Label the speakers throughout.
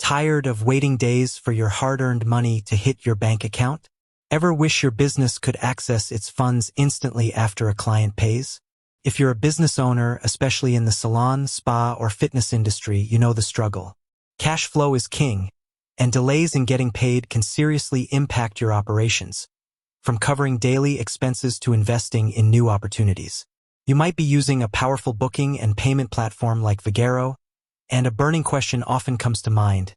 Speaker 1: Tired of waiting days for your hard-earned money to hit your bank account? Ever wish your business could access its funds instantly after a client pays? If you're a business owner, especially in the salon, spa, or fitness industry, you know the struggle. Cash flow is king, and delays in getting paid can seriously impact your operations, from covering daily expenses to investing in new opportunities. You might be using a powerful booking and payment platform like Vagaro, and a burning question often comes to mind.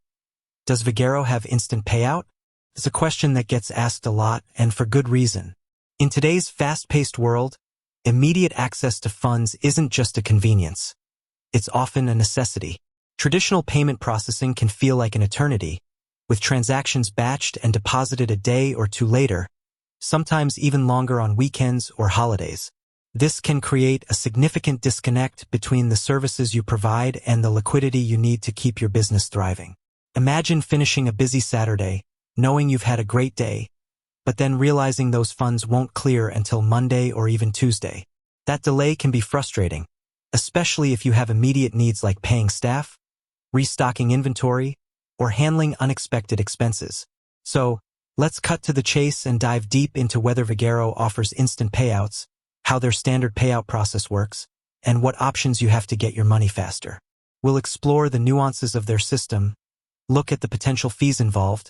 Speaker 1: Does Vagaro have instant payout? It's a question that gets asked a lot, and for good reason. In today's fast-paced world, immediate access to funds isn't just a convenience. It's often a necessity. Traditional payment processing can feel like an eternity, with transactions batched and deposited a day or two later, sometimes even longer on weekends or holidays. This can create a significant disconnect between the services you provide and the liquidity you need to keep your business thriving. Imagine finishing a busy Saturday, knowing you've had a great day, but then realizing those funds won't clear until Monday or even Tuesday. That delay can be frustrating, especially if you have immediate needs like paying staff, restocking inventory, or handling unexpected expenses. So, let's cut to the chase and dive deep into whether Vagaro offers instant payouts, how their standard payout process works, and what options you have to get your money faster. We'll explore the nuances of their system, look at the potential fees involved,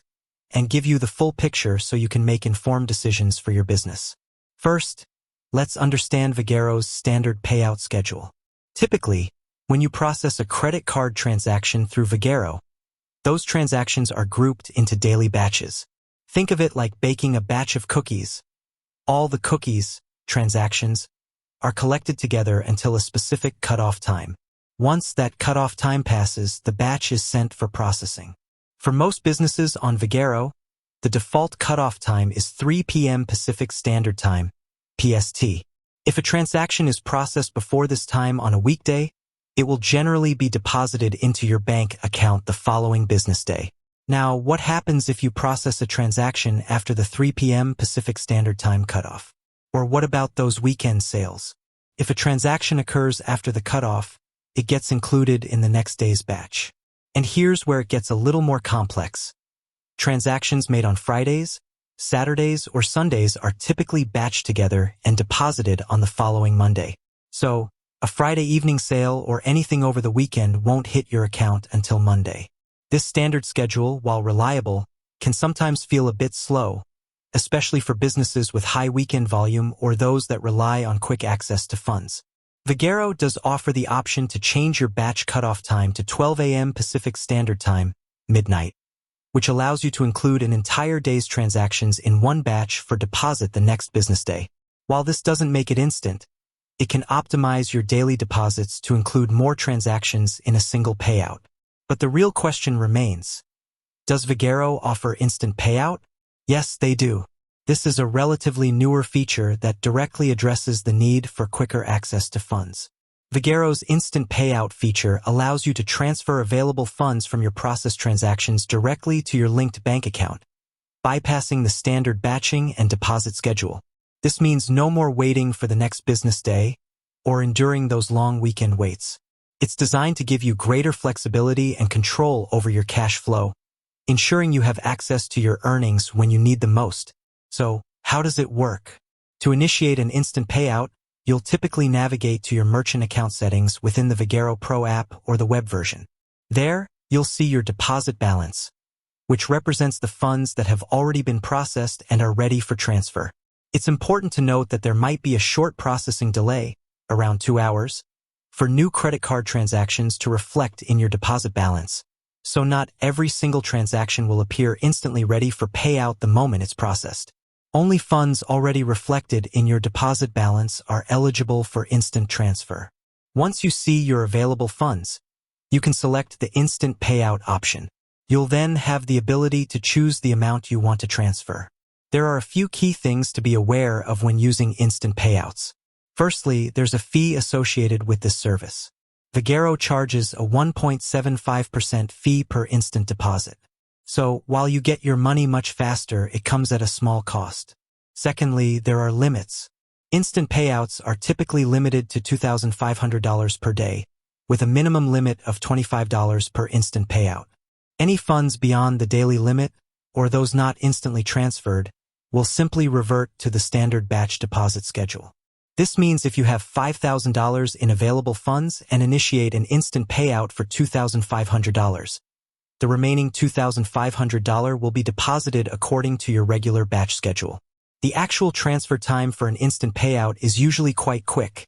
Speaker 1: and give you the full picture so you can make informed decisions for your business. First, let's understand Vagaro's standard payout schedule. Typically, when you process a credit card transaction through Vagaro, those transactions are grouped into daily batches. Think of it like baking a batch of cookies. All the cookies, transactions, are collected together until a specific cutoff time. Once that cutoff time passes, the batch is sent for processing. For most businesses on Vagaro, the default cutoff time is 3 p.m. Pacific Standard Time, PST. If a transaction is processed before this time on a weekday, it will generally be deposited into your bank account the following business day. Now, what happens if you process a transaction after the 3 p.m. Pacific Standard Time cutoff? Or what about those weekend sales? If a transaction occurs after the cutoff, it gets included in the next day's batch. And here's where it gets a little more complex. Transactions made on Fridays, Saturdays, or Sundays are typically batched together and deposited on the following Monday. So, a Friday evening sale or anything over the weekend won't hit your account until Monday. This standard schedule, while reliable, can sometimes feel a bit slow, especially for businesses with high weekend volume or those that rely on quick access to funds. Vagaro does offer the option to change your batch cutoff time to 12 a.m. Pacific Standard Time, midnight, which allows you to include an entire day's transactions in one batch for deposit the next business day. While this doesn't make it instant, it can optimize your daily deposits to include more transactions in a single payout. But the real question remains, does Vagaro offer instant payout? Yes, they do. This is a relatively newer feature that directly addresses the need for quicker access to funds. Vagaro's instant payout feature allows you to transfer available funds from your processed transactions directly to your linked bank account, bypassing the standard batching and deposit schedule. This means no more waiting for the next business day or enduring those long weekend waits. It's designed to give you greater flexibility and control over your cash flow, ensuring you have access to your earnings when you need them most. So, how does it work? To initiate an instant payout, you'll typically navigate to your merchant account settings within the Vagaro Pro app or the web version. There, you'll see your deposit balance, which represents the funds that have already been processed and are ready for transfer. It's important to note that there might be a short processing delay, around 2 hours, for new credit card transactions to reflect in your deposit balance. So not every single transaction will appear instantly ready for payout the moment it's processed. Only funds already reflected in your deposit balance are eligible for instant transfer. Once you see your available funds, you can select the instant payout option. You'll then have the ability to choose the amount you want to transfer. There are a few key things to be aware of when using instant payouts. Firstly, there's a fee associated with this service. Vagaro charges a 1.75% fee per instant deposit. So, while you get your money much faster, it comes at a small cost. Secondly, there are limits. Instant payouts are typically limited to $2,500 per day, with a minimum limit of $25 per instant payout. Any funds beyond the daily limit, or those not instantly transferred, will simply revert to the standard batch deposit schedule. This means if you have $5,000 in available funds and initiate an instant payout for $2,500, the remaining $2,500 will be deposited according to your regular batch schedule. The actual transfer time for an instant payout is usually quite quick.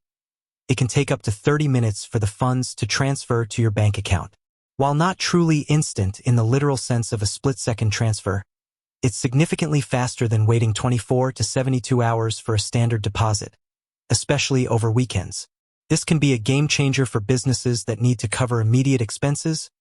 Speaker 1: It can take up to 30 minutes for the funds to transfer to your bank account. While not truly instant in the literal sense of a split-second transfer, it's significantly faster than waiting 24 to 72 hours for a standard deposit, especially over weekends. This can be a game-changer for businesses that need to cover immediate expenses,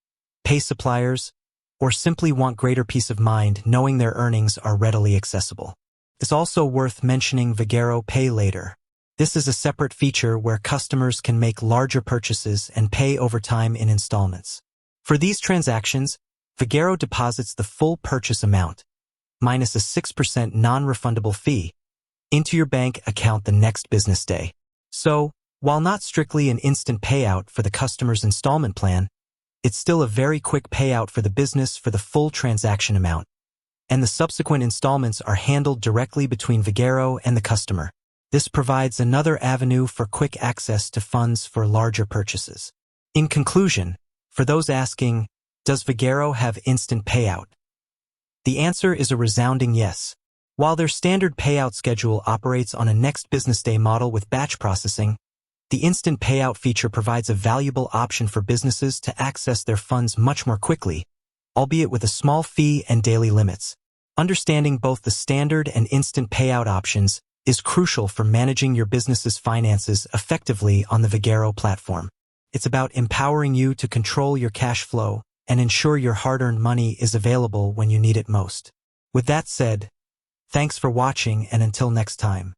Speaker 1: pay suppliers, or simply want greater peace of mind knowing their earnings are readily accessible. It's also worth mentioning Vagaro Pay Later. This is a separate feature where customers can make larger purchases and pay over time in installments. For these transactions, Vagaro deposits the full purchase amount, minus a 6% non-refundable fee, into your bank account the next business day. So, while not strictly an instant payout for the customer's installment plan, it's still a very quick payout for the business for the full transaction amount, and the subsequent installments are handled directly between Vagaro and the customer. This provides another avenue for quick access to funds for larger purchases. In conclusion, for those asking, does Vagaro have instant payout? The answer is a resounding yes. While their standard payout schedule operates on a next business day model with batch processing, the instant payout feature provides a valuable option for businesses to access their funds much more quickly, albeit with a small fee and daily limits. Understanding both the standard and instant payout options is crucial for managing your business's finances effectively on the Vagaro platform. It's about empowering you to control your cash flow and ensure your hard-earned money is available when you need it most. With that said, thanks for watching, and until next time.